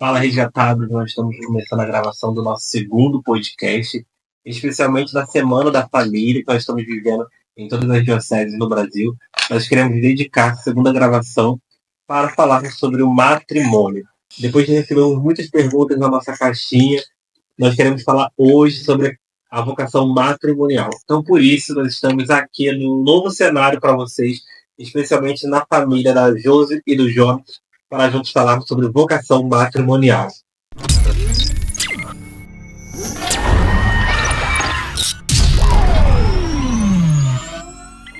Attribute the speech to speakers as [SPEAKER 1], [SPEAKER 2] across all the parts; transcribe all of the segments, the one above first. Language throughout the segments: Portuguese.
[SPEAKER 1] Fala, resgatados! Nós estamos começando a gravação do nosso segundo podcast, especialmente na Semana da Família que nós estamos vivendo em todas as dioceses no Brasil. Nós queremos dedicar a segunda gravação para falarmos sobre o matrimônio. Depois de recebermos muitas perguntas na nossa caixinha, nós queremos falar hoje sobre a vocação matrimonial. Então, por isso, nós estamos aqui num novo cenário para vocês, especialmente na família da Josi e do Jonas, para juntos falarmos sobre vocação matrimonial.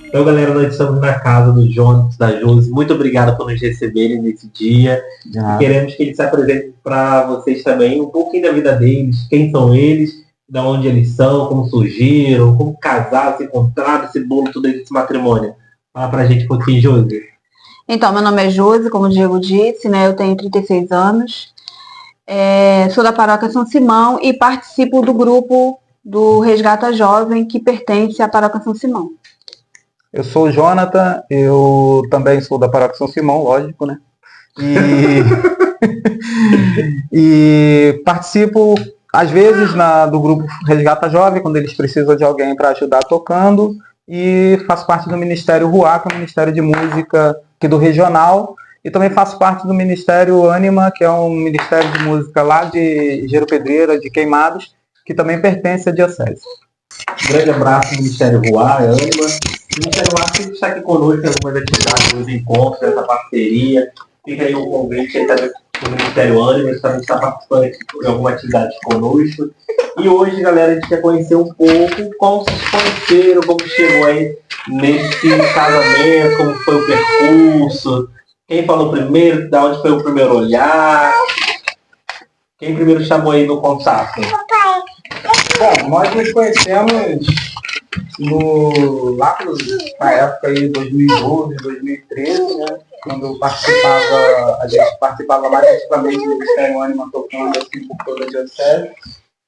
[SPEAKER 1] Então, galera, nós estamos na casa do Jonas, da Josi. Muito obrigado por nos receberem nesse dia. E queremos que eles se apresentem para vocês também um pouquinho da vida deles, quem são eles, de onde eles são, como surgiram, como casaram, se encontraram, esse bolo todo aí desse matrimônio. Fala pra gente um pouquinho, Josi.
[SPEAKER 2] Então, meu nome é Josi, como o Diego disse, né? Eu tenho 36 anos, sou da Paróquia São Simão e participo do grupo do Resgata Jovem, que pertence à Paróquia São Simão.
[SPEAKER 3] Eu sou o Jonathan, eu também sou da Paróquia São Simão, lógico, né? E participo, às vezes, do grupo Resgata Jovem, quando eles precisam de alguém para ajudar tocando, e faço parte do Ministério RUA, que é o Ministério de Música aqui do Regional, e também faço parte do Ministério Ânima, que é um Ministério de Música lá de Gero Pedreira, de Queimados, que também pertence à Diocese.
[SPEAKER 1] Grande abraço, Ministério RUA, Ânima. O Ministério RUA sempre está aqui conosco em algumas atividades, nos encontros, nessa parceria. Fica aí um convite aí também do Ministério Ânima, ele também está participando aqui de alguma atividade conosco. E hoje, galera, a gente quer conhecer um pouco como vocês conheceram, como chegou aí nesse casamento, como foi o percurso, quem falou primeiro, de onde foi o primeiro olhar, quem primeiro chamou aí no contato?
[SPEAKER 3] Bom, nós nos conhecemos na época aí, 2012, 2013, né? Quando eu a gente participava mais ativamente do Ministério Ânima, tocando assim por toda a Diocese.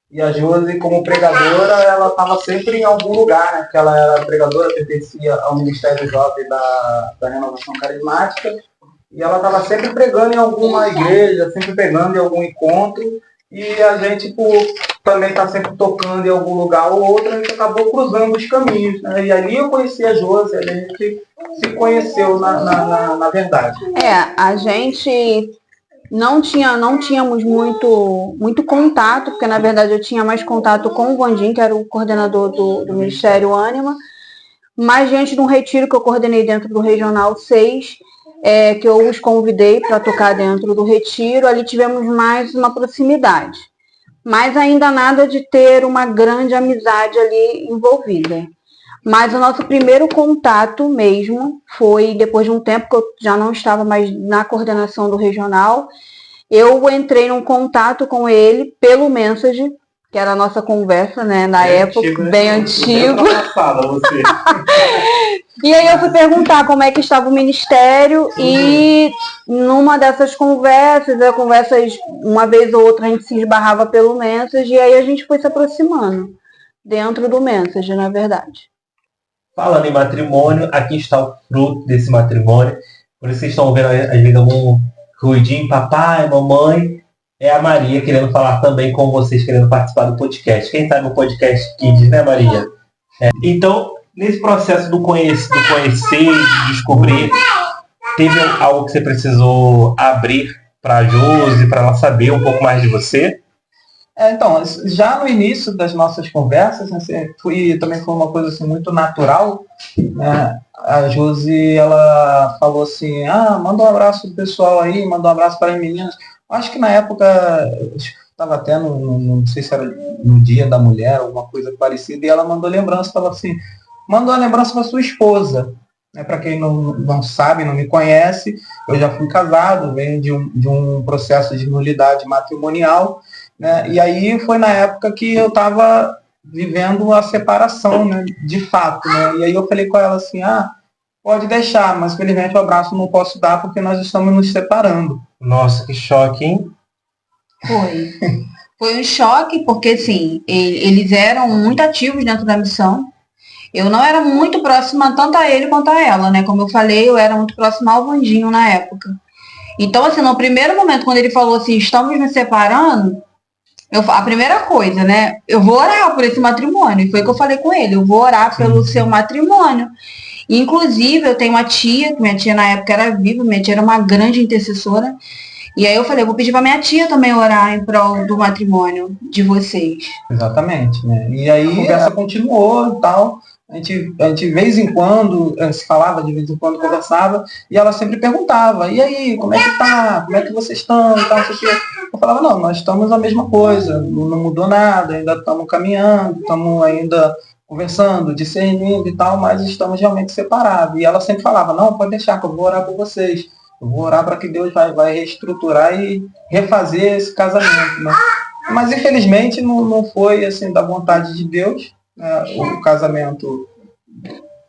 [SPEAKER 3] E a Josi, como pregadora, ela estava sempre em algum lugar, né? Porque ela era pregadora, pertencia ao Ministério Jovem da Renovação Carismática. E ela estava sempre pregando em alguma igreja, sempre pregando em algum encontro. E a gente, por também estar sempre tocando em algum lugar ou outro, a gente acabou cruzando os caminhos, né? E ali eu conheci a Josi, a gente se conheceu na verdade.
[SPEAKER 2] A gente não tínhamos muito contato, porque na verdade eu tinha mais contato com o Vandim, que era o coordenador do Ministério Ânima, mas diante de um retiro que eu coordenei dentro do Regional 6, que eu os convidei para tocar dentro do retiro, ali tivemos mais uma proximidade, mas ainda nada de ter uma grande amizade ali envolvida. Mas o nosso primeiro contato mesmo foi depois de um tempo que eu já não estava mais na coordenação do regional. Eu entrei num contato com ele pelo Message, que era a nossa conversa, né, na época,
[SPEAKER 1] antigo, né?
[SPEAKER 2] Bem antigo.
[SPEAKER 1] Você.
[SPEAKER 2] E aí eu fui perguntar como é que estava o ministério e numa dessas conversas, uma vez ou outra a gente se esbarrava pelo Message e aí a gente foi se aproximando dentro do Message, na verdade.
[SPEAKER 1] Falando em matrimônio, aqui está o fruto desse matrimônio. Por isso vocês estão vendo, às vezes, algum ruidinho, papai, mamãe. É a Maria querendo falar também com vocês, querendo participar do podcast. Quem sabe o podcast Kids, né, Maria? Então, nesse processo do conhecer, de descobrir, teve algo que você precisou abrir para a Josi, para ela saber um pouco mais de você?
[SPEAKER 3] Então, já no início das nossas conversas, assim, também foi uma coisa assim, muito natural, né? A Josi, ela falou assim, manda um abraço pro pessoal aí, manda um abraço para as meninas. Acho que na época, estava até, não sei se era no Dia da Mulher, alguma coisa parecida, e ela mandou lembrança, falou assim, manda uma lembrança para sua esposa. Para quem não sabe, não me conhece, eu já fui casado, venho de um processo de nulidade matrimonial, né? E aí foi na época que eu estava vivendo a separação, né, de fato, né? E aí eu falei com ela assim, pode deixar, mas felizmente o abraço não posso dar porque nós estamos nos separando.
[SPEAKER 1] Nossa, que choque, hein?
[SPEAKER 2] Foi um choque porque, assim, eles eram muito ativos dentro da missão. Eu não era muito próxima tanto a ele quanto a ela, né? Como eu falei, eu era muito próxima ao Vandinho na época. Então, assim, no primeiro momento, quando ele falou assim, estamos nos separando, a primeira coisa, né? Eu vou orar por esse matrimônio. E foi o que eu falei com ele. Eu vou orar pelo seu matrimônio. Inclusive, eu tenho uma tia, que minha tia na época era viva, minha tia era uma grande intercessora. E aí eu falei, eu vou pedir pra minha tia também orar em prol do matrimônio de vocês.
[SPEAKER 3] Exatamente, né? E aí a conversa continuou e tal. A gente, de vez em quando, se falava, de vez em quando conversava, e ela sempre perguntava, e aí, como é que tá? Como é que vocês estão? E tal, não sei o quê. Eu falava, não, nós estamos a mesma coisa, não mudou nada, ainda estamos caminhando, estamos ainda conversando, discernindo e tal, mas estamos realmente separados. E ela sempre falava, não, pode deixar que eu vou orar por vocês. Eu vou orar para que Deus vai reestruturar e refazer esse casamento, né? Mas infelizmente não foi assim da vontade de Deus. O casamento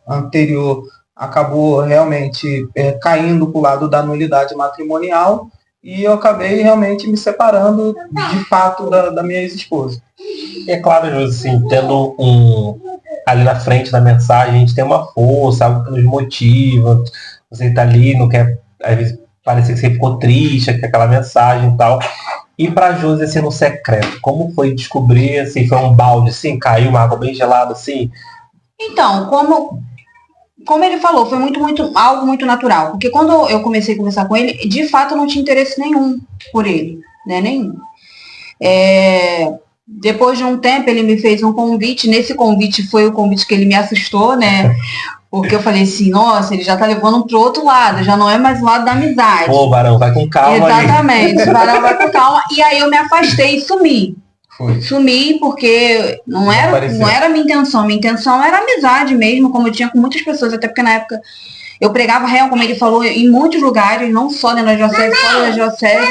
[SPEAKER 3] anterior acabou realmente caindo para o lado da nulidade matrimonial e eu acabei realmente me separando de fato da minha ex-esposa.
[SPEAKER 1] E é claro, Josi, assim, tendo ali na frente da mensagem, a gente tem uma força, algo que nos motiva, você tá ali, não quer, às vezes parece que você ficou triste com aquela mensagem e tal. E pra Josi, assim, no secreto, como foi descobrir, assim, foi um balde, assim, caiu uma água bem gelada, assim?
[SPEAKER 2] Então, como ele falou, foi algo muito natural. Porque quando eu comecei a conversar com ele, de fato eu não tinha interesse nenhum por ele, né? Nenhum. Depois de um tempo, ele me fez um convite. Nesse convite foi o convite que ele me assustou, né? Porque eu falei assim, nossa, ele já tá levando pro outro lado, já não é mais o lado da amizade.
[SPEAKER 1] Pô, Barão, vai com calma.
[SPEAKER 2] Exatamente, o Barão vai com calma. E aí eu me afastei e sumi. Sumi porque não era a minha intenção. Minha intenção era amizade mesmo, como eu tinha com muitas pessoas, até porque na época eu pregava real, como ele falou, em muitos lugares, não só dentro da diocese, fora da diocese.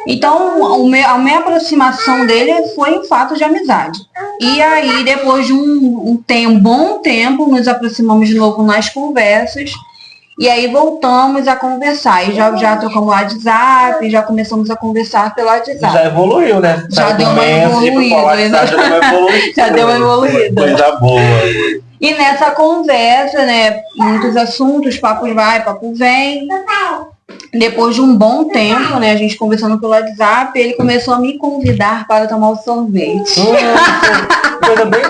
[SPEAKER 2] Então, a minha aproximação dele foi um fato de amizade. E aí, depois de um bom tempo, nos aproximamos de novo nas conversas. E aí voltamos a conversar. E já trocamos o WhatsApp, já começamos a conversar pelo WhatsApp.
[SPEAKER 1] Já evoluiu, né?
[SPEAKER 2] Já deu uma evoluída. Já deu uma evoluída.
[SPEAKER 1] Coisa boa.
[SPEAKER 2] E nessa conversa, né, muitos assuntos, papo vai, papo vem. Depois de um bom tempo, né, a gente conversando pelo WhatsApp, ele começou a me convidar para tomar o sorvete.
[SPEAKER 1] Coisa bem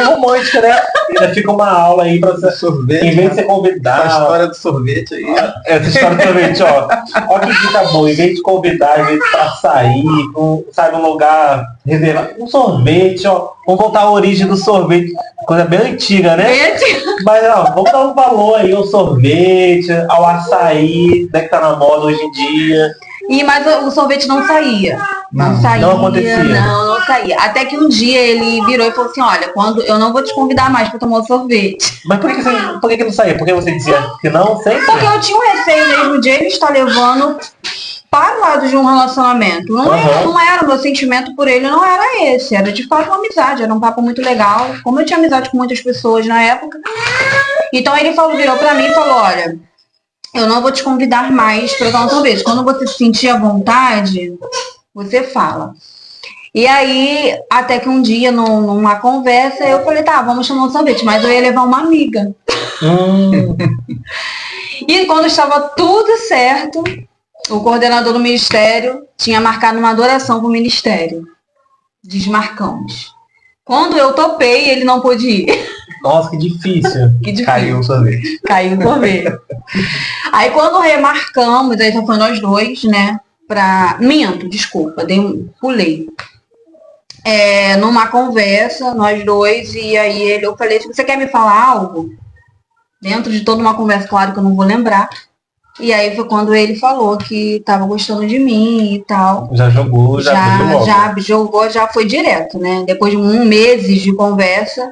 [SPEAKER 1] romântica, né? Ainda fica uma aula aí pra você sorvete. Em vez de você convidar.
[SPEAKER 3] Essa história do sorvete aí.
[SPEAKER 1] Essa história do sorvete, ó. Ó que dica boa. Em vez de convidar, em vez de pra sair, sair num lugar reservado, um sorvete, ó. Vamos voltar à origem do sorvete. Coisa bem antiga, né? Mas, ó, vamos dar um valor aí ao sorvete, ao açaí, né, que tá na moda hoje em dia.
[SPEAKER 2] Mas o sorvete não saía. Não
[SPEAKER 1] acontecia.
[SPEAKER 2] Não saía. Até que um dia ele virou e falou assim, olha, eu não vou te convidar mais para tomar o sorvete.
[SPEAKER 1] Mas por que não saía? Porque você dizia que não sempre?
[SPEAKER 2] Porque eu tinha um receio mesmo de ele estar levando para o lado de um relacionamento. Não era, meu sentimento por ele não era esse. Era de fato uma amizade, era um papo muito legal. Como eu tinha amizade com muitas pessoas na época. Então ele virou para mim e falou, olha, eu não vou te convidar mais para tomar um sorvete. Quando você se sentir à vontade, você fala. E aí, até que um dia, numa conversa, eu falei, tá, vamos chamar um sorvete. Mas eu ia levar uma amiga. E quando estava tudo certo, o coordenador do ministério tinha marcado uma adoração para o ministério. Desmarcamos. Quando eu topei, ele não pôde ir.
[SPEAKER 1] Nossa, que difícil.
[SPEAKER 3] Caiu o sorvete.
[SPEAKER 2] Caiu o sorvete. Aí quando remarcamos, aí só foi nós dois, né? Desculpa, pulei. Numa conversa, nós dois, e aí eu falei, se você quer me falar algo, dentro de toda uma conversa, claro que eu não vou lembrar. E aí foi quando ele falou que tava gostando de mim e tal.
[SPEAKER 1] Já jogou,
[SPEAKER 2] já foi direto, né? Depois de meses de conversa.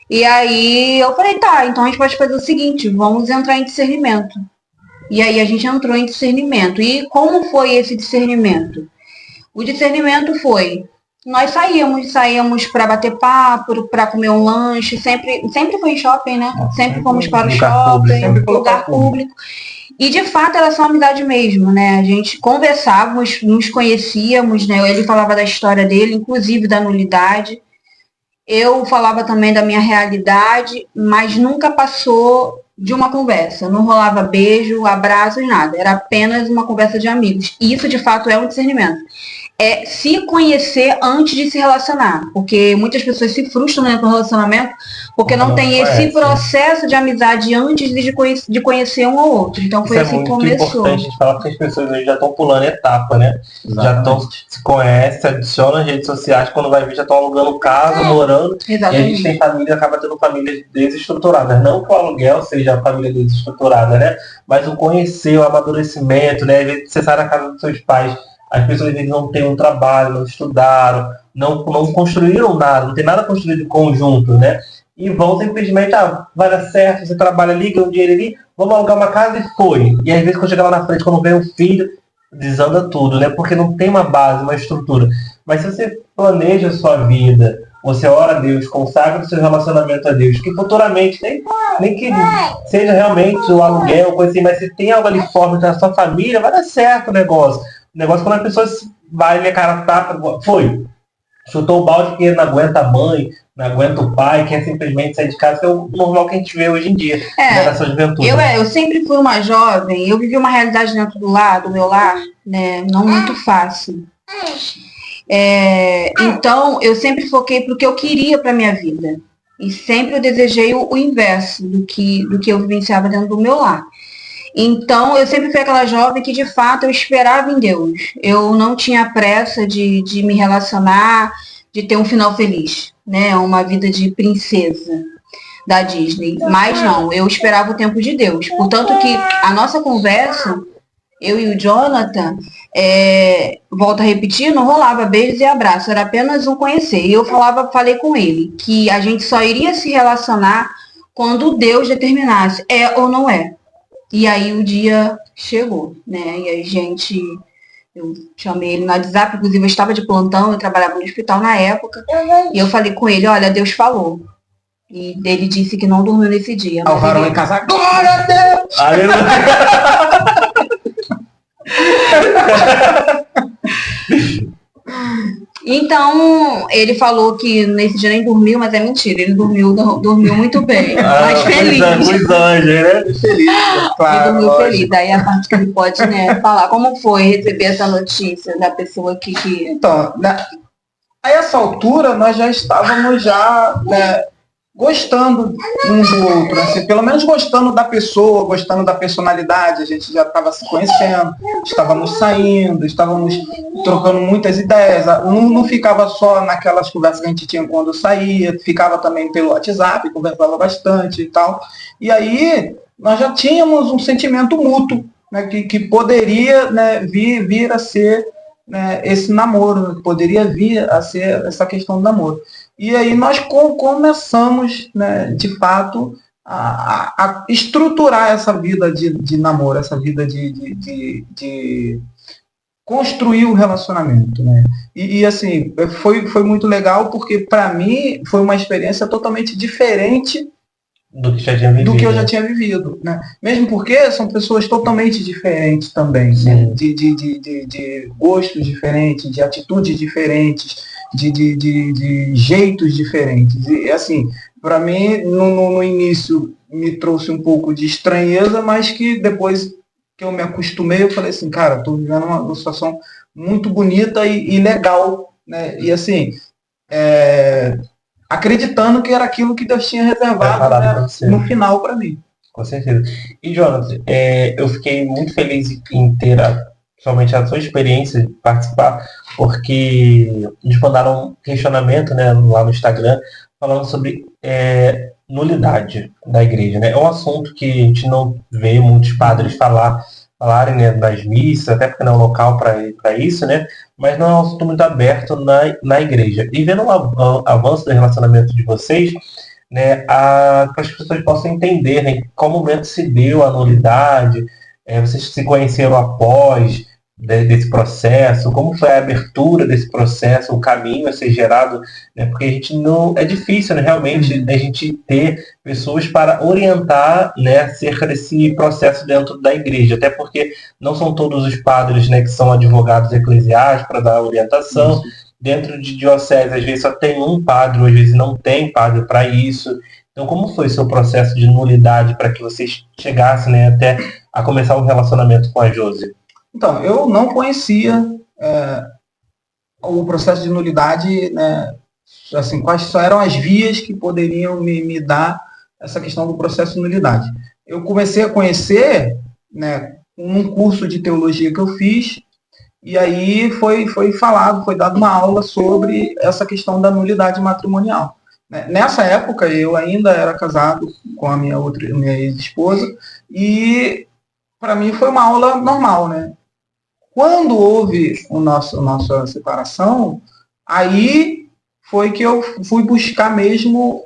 [SPEAKER 2] E aí eu falei, tá, então a gente pode fazer o seguinte, vamos entrar em discernimento. E aí a gente entrou em discernimento. E como foi esse discernimento? O discernimento foi, nós saíamos para bater papo, para comer um lanche, sempre foi em shopping, né? Sempre fomos para o shopping, lugar público. E de fato era só amizade mesmo, né? A gente conversávamos, nos conhecíamos, né? Ele falava da história dele, inclusive da nulidade. Eu falava também da minha realidade, mas nunca passou de uma conversa. Não rolava beijo, abraços, nada. Era apenas uma conversa de amigos. E isso, de fato, é um discernimento. É se conhecer antes de se relacionar. Porque muitas pessoas se frustram dentro do relacionamento porque não tem esse processo de amizade antes de conhecer um ao outro. Então foi assim que começou.
[SPEAKER 1] É muito importante a gente falar, porque as pessoas hoje já estão pulando etapa, né? Exatamente. Já estão, se conhecem, adicionam as redes sociais, quando vai ver já estão alugando casa, morando. Exatamente. E a gente tem família, acaba tendo famílias desestruturadas. Não que o aluguel seja a família desestruturada, né? Mas o conhecer, o amadurecimento, né? Às vezes você sai da casa dos seus pais, as pessoas às vezes não têm um trabalho, não estudaram, não construíram nada, não tem nada construído em conjunto, né? E vão simplesmente, vai dar certo, você trabalha ali, ganha um dinheiro ali, vamos alugar uma casa e foi. E às vezes quando chega lá na frente, quando vem um filho, desanda tudo, né? Porque não tem uma base, uma estrutura. Mas se você planeja a sua vida, você ora a Deus, consagra o seu relacionamento a Deus, que futuramente, nem que seja realmente o aluguel, coisa assim, mas se tem algo ali forte na sua família, vai dar certo o negócio. O negócio é quando a pessoa vai, minha cara tapa, foi. Chutou o balde porque não aguenta a mãe, não aguenta o pai, quer simplesmente sair de casa, que é o normal que a gente vê hoje em dia, nessa juventude.
[SPEAKER 2] Eu sempre fui uma jovem, eu vivi uma realidade dentro do meu lar, né, não muito fácil. Então, eu sempre foquei para o que eu queria para minha vida. E sempre eu desejei o inverso do que eu vivenciava dentro do meu lar. Então, eu sempre fui aquela jovem que, de fato, eu esperava em Deus. Eu não tinha pressa de me relacionar, de ter um final feliz, né? Uma vida de princesa da Disney. Mas não, eu esperava o tempo de Deus. Portanto que a nossa conversa, eu e o Jonathan, volto a repetir, não rolava beijos e abraços, era apenas um conhecer. E eu falei com ele que a gente só iria se relacionar quando Deus determinasse, é ou não é. E aí o dia chegou, né? E aí eu chamei ele no WhatsApp, inclusive eu estava de plantão, eu trabalhava no hospital na época, e eu falei com ele, olha, Deus falou. E ele disse que não dormiu nesse dia.
[SPEAKER 3] O varão em casa, glória a Deus!
[SPEAKER 2] Então, ele falou que nesse dia nem dormiu, mas é mentira. Ele dormiu muito bem. Mas feliz.
[SPEAKER 1] Os anjos, né?
[SPEAKER 3] Feliz, claro.
[SPEAKER 2] Ele dormiu feliz. Daí a parte que ele pode, né, falar como foi receber essa notícia da pessoa que...
[SPEAKER 3] Então, a essa altura, nós já estávamos gostando um do outro, assim, pelo menos gostando da pessoa, gostando da personalidade, a gente já estava se conhecendo, estávamos saindo, estávamos trocando muitas ideias, não ficava só naquelas conversas que a gente tinha quando saía, ficava também pelo WhatsApp, conversava bastante e tal, e aí nós já tínhamos um sentimento mútuo, né, que poderia, né, vir a ser, né, esse namoro, poderia vir a ser essa questão do namoro. E aí nós começamos, né, de fato, a estruturar essa vida de namoro, essa vida de construir um relacionamento, né? E assim, foi muito legal, porque para mim foi uma experiência totalmente diferente do que eu já tinha vivido, né? Mesmo porque são pessoas totalmente diferentes também, né? De gostos diferentes, de atitudes diferentes, de jeitos diferentes. E assim, para mim, no início me trouxe um pouco de estranheza, mas que depois que eu me acostumei, eu falei assim, cara, estou vivendo uma situação muito bonita e legal, né? E assim, acreditando que era aquilo que Deus tinha reservado, né, no final para mim.
[SPEAKER 1] Com certeza. E, Jonathan, eu fiquei muito feliz em ter somente a sua experiência de participar, porque eles mandaram um questionamento, né, lá no Instagram, falando sobre nulidade da igreja, né? É um assunto que a gente não vê muitos padres falarem, né, nas missas, até porque não é um local para isso, né? Mas não é um assunto muito aberto na igreja. E vendo o avanço do relacionamento de vocês, né, para as pessoas possam entender, né, em qual momento se deu a nulidade, vocês se conheceram após desse processo, como foi a abertura desse processo, o caminho a ser gerado, né, porque a gente não, é difícil, né, realmente a gente ter pessoas para orientar, né, acerca desse processo dentro da igreja, até porque não são todos os padres, né, que são advogados eclesiásticos para dar orientação. Dentro de diocese, às vezes só tem um padre, ou às vezes não tem padre para isso. Então, como foi o seu processo de nulidade para que vocês chegassem, né, até a começar um relacionamento com a Josi?
[SPEAKER 3] Então, eu não conhecia o processo de nulidade, né, assim, quais só eram as vias que poderiam me dar essa questão do processo de nulidade. Eu comecei a conhecer, né, um curso de teologia que eu fiz, e aí foi dada uma aula sobre essa questão da nulidade matrimonial. Nessa época, eu ainda era casado com a minha ex-esposa, e para mim foi uma aula normal, né? Quando houve nossa separação, aí foi que eu fui buscar mesmo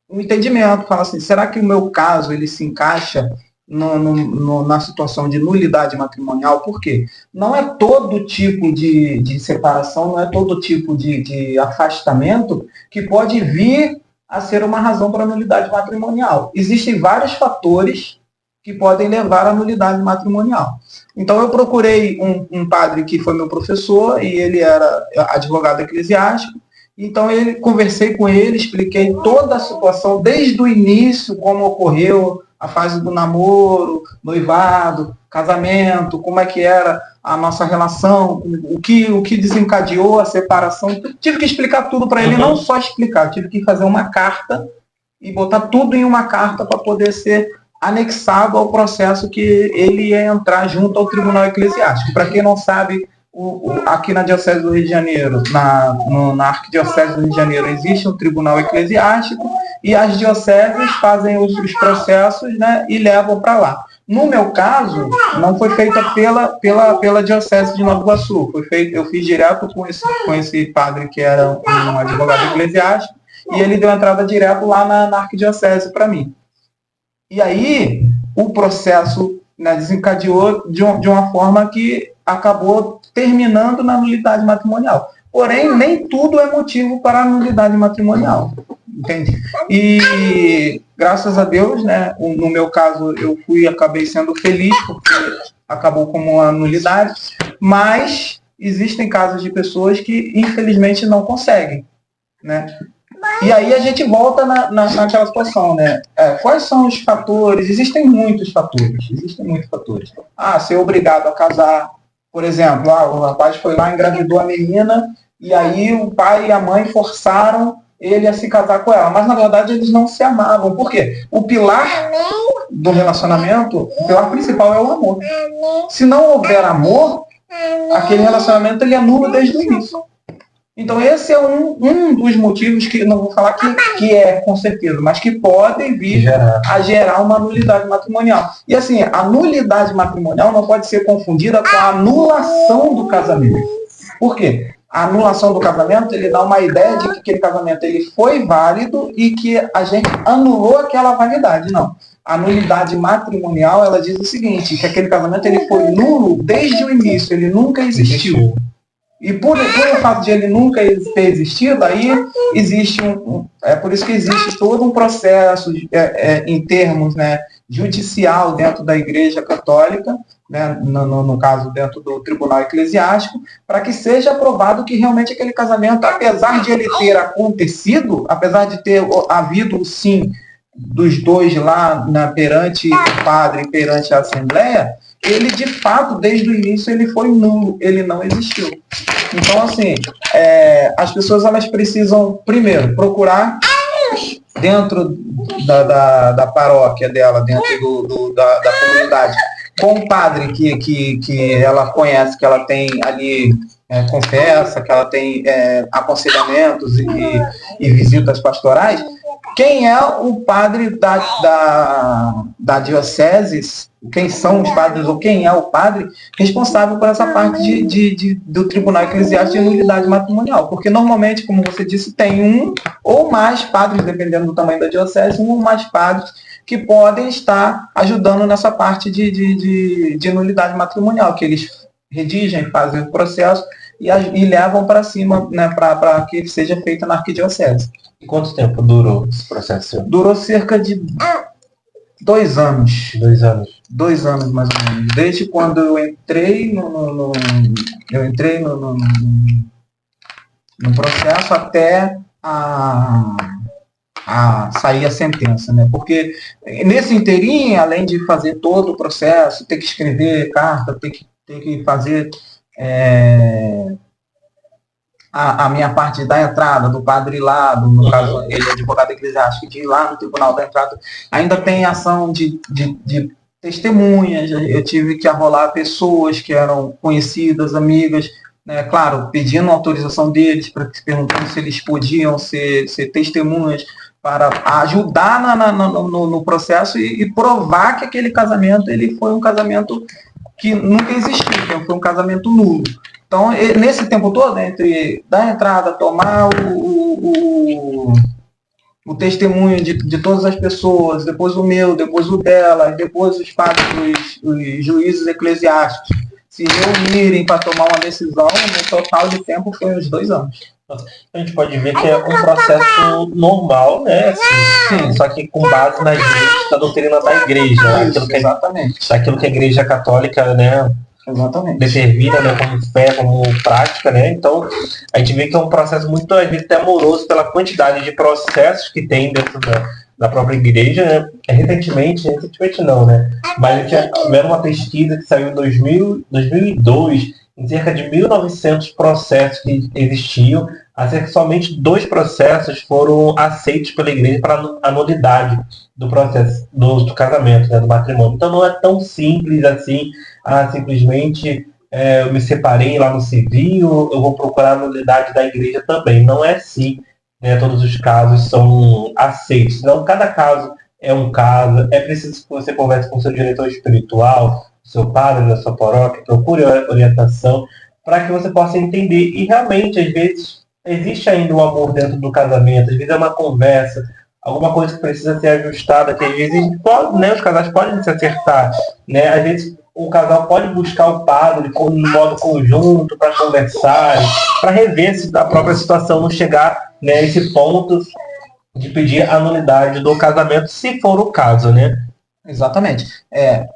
[SPEAKER 3] um entendimento, falar assim, será que o meu caso ele se encaixa na situação de nulidade matrimonial? Por quê? Não é todo tipo de separação, não é todo tipo de afastamento que pode vir a ser uma razão para a nulidade matrimonial. Existem vários fatores que podem levar à nulidade matrimonial. Então eu procurei um padre que foi meu professor e ele era advogado eclesiástico. Então conversei com ele, expliquei toda a situação desde o início, como ocorreu a fase do namoro, noivado, casamento, como é que era a nossa relação, o que desencadeou a separação. Tive que explicar tudo para ele, não só explicar, tive que fazer uma carta e botar tudo em uma carta para poder ser anexado ao processo que ele ia entrar junto ao Tribunal Eclesiástico. Para quem não sabe, aqui na Diocese do Rio de Janeiro, na Arquidiocese do Rio de Janeiro, existe um Tribunal Eclesiástico e as dioceses fazem os processos, né, e levam para lá. No meu caso, não foi feita pela Diocese de Nova Iguaçu, eu fiz direto com esse padre que era um advogado eclesiástico e ele deu entrada direto lá na Arquidiocese para mim. E aí, o processo, né, desencadeou de uma forma que acabou terminando na nulidade matrimonial. Porém, nem tudo é motivo para a nulidade matrimonial. Entende? E, graças a Deus, né, no meu caso, eu acabei sendo feliz, porque acabou como uma nulidade, mas existem casos de pessoas que, infelizmente, não conseguem, né? E aí a gente volta naquela situação, né? Quais são os fatores? Existem muitos fatores. Ser obrigado a casar. Por exemplo, o rapaz foi lá, engravidou a menina, e aí o pai e a mãe forçaram ele a se casar com ela. Mas, na verdade, eles não se amavam. Por quê? O pilar do relacionamento, o pilar principal é o amor. Se não houver amor, aquele relacionamento ele é nulo desde o início. Então esse é um dos motivos que, não vou falar que é com certeza, mas que podem vir a gerar uma nulidade matrimonial. E assim, a nulidade matrimonial não pode ser confundida com a anulação do casamento. Por quê? A anulação do casamento, ele dá uma ideia de que aquele casamento ele foi válido e que a gente anulou aquela validade. Não. A nulidade matrimonial, ela diz o seguinte, que aquele casamento ele foi nulo desde o início, ele nunca existiu. E por o fato de ele nunca ter existido, aí existe é por isso que existe todo um processo em termos, né, judicial dentro da Igreja Católica, né, no caso dentro do Tribunal Eclesiástico, para que seja aprovado que realmente aquele casamento, apesar de ele ter acontecido, apesar de ter havido sim dos dois lá perante o padre e perante a Assembleia, ele de fato, desde o início, ele foi nulo, ele não existiu. Então, assim, as pessoas elas precisam, primeiro, procurar dentro da paróquia dela, dentro da comunidade, com o padre que ela conhece, que ela tem ali confessa, que ela tem aconselhamentos e visitas pastorais, quem é o padre da diocese, quem são os padres ou quem é o padre responsável por essa parte do Tribunal Eclesiástico de nulidade matrimonial. Porque normalmente, como você disse, tem um ou mais padres, dependendo do tamanho da diocese, um ou mais padres que podem estar ajudando nessa parte de nulidade matrimonial, que eles redigem, fazem o processo e levam para cima, né, para que seja feita na arquidiocese.
[SPEAKER 1] E quanto tempo durou esse processo?
[SPEAKER 3] Durou cerca de 2 anos.
[SPEAKER 1] 2 anos.
[SPEAKER 3] 2 anos, mais ou menos. Desde quando eu entrei no processo até a sair a sentença, né? Porque nesse inteirinho, além de fazer todo o processo, ter que escrever carta, ter que fazer a minha parte da entrada, do padre lá, no caso, ele é advogado eclesiástico, de ir lá no tribunal da entrada, ainda tem ação de testemunhas, eu tive que arrolar pessoas que eram conhecidas, amigas, né, claro, pedindo autorização deles, perguntando se eles podiam ser testemunhas, para ajudar no processo e provar que aquele casamento ele foi um casamento que nunca existiu, que foi um casamento nulo. Então, nesse tempo todo, entre da entrada, tomar o testemunho de todas as pessoas, depois o meu, depois o dela, depois os padres, os juízes eclesiásticos se reunirem para tomar uma decisão, no total de tempo foi uns 2 anos.
[SPEAKER 1] A gente pode ver que é um processo normal, né? Assim, sim, só que com base na doutrina da igreja.
[SPEAKER 3] Isso, exatamente.
[SPEAKER 1] Daquilo que a igreja católica, né?
[SPEAKER 3] Exatamente.
[SPEAKER 1] Determina, né, como fé, como prática, né? Então, a gente vê que é um processo muito, às vezes, até amoroso pela quantidade de processos que tem dentro da própria igreja, né? Recentemente não, né? Mas a gente tiveram uma pesquisa que saiu em 2002, em cerca de 1.900 processos que existiam, até que somente 2 processos foram aceitos pela igreja para a nulidade do processo do casamento, né, do matrimônio. Então não é tão simples assim, simplesmente eu me separei lá no civil, eu vou procurar a nulidade da igreja também. Não é assim, né, todos os casos são aceitos. Então cada caso é um caso, é preciso que você converse com o seu diretor espiritual, seu padre da sua paróquia, procure orientação para que você possa entender. E realmente, às vezes, existe ainda um amor dentro do casamento, às vezes é uma conversa, alguma coisa que precisa ser ajustada, que às vezes os casais podem se acertar, né? Às vezes o casal pode buscar o padre no modo conjunto para conversar, para rever se a própria situação não chegar, né, a esse ponto de pedir a nulidade do casamento, se for o caso, né?
[SPEAKER 3] Exatamente.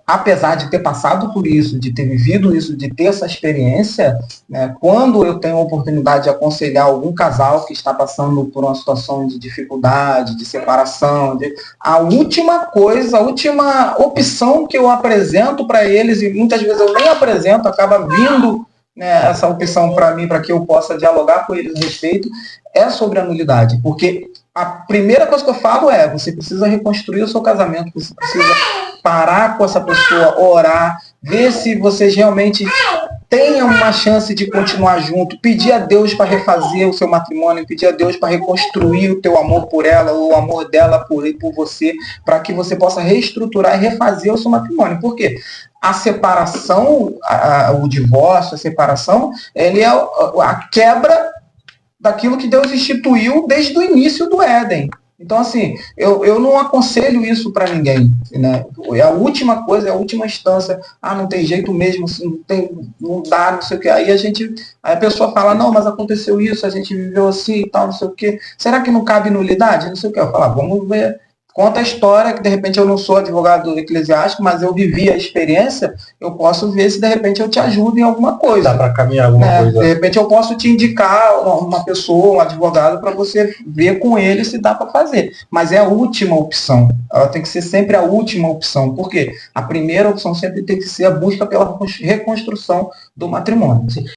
[SPEAKER 3] Apesar de ter passado por isso, de ter vivido isso, de ter essa experiência, né, quando eu tenho a oportunidade de aconselhar algum casal que está passando por uma situação de dificuldade, de separação, a última coisa, a última opção que eu apresento para eles, e muitas vezes eu nem apresento, acaba vindo, né, essa opção para mim, para que eu possa dialogar com eles a respeito, é sobre a nulidade. Porque a primeira coisa que eu falo é, você precisa reconstruir o seu casamento, você precisa parar com essa pessoa, orar, ver se vocês realmente tenham uma chance de continuar junto, pedir a Deus para refazer o seu matrimônio, pedir a Deus para reconstruir o teu amor por ela, ou o amor dela por você, para que você possa reestruturar e refazer o seu matrimônio. Por quê? A separação, o divórcio, a separação, ele é a quebra daquilo que Deus instituiu desde o início do Éden. Então, assim, eu não aconselho isso para ninguém, né? É a última coisa, é a última instância. Não tem jeito mesmo, não dá, não sei o quê. Aí a pessoa fala, não, mas aconteceu isso, a gente viveu assim e tal, não sei o quê. Será que não cabe nulidade? Não sei o quê. Eu falo, vamos ver. Conta a história, que de repente eu não sou advogado eclesiástico, mas eu vivi a experiência, eu posso ver se de repente eu te ajudo em alguma coisa.
[SPEAKER 1] Dá para caminhar alguma coisa.
[SPEAKER 3] De repente eu posso te indicar uma pessoa, um advogado, para você ver com ele se dá para fazer. Mas é a última opção. Ela tem que ser sempre a última opção. Por quê? A primeira opção sempre tem que ser a busca pela reconstrução do matrimônio.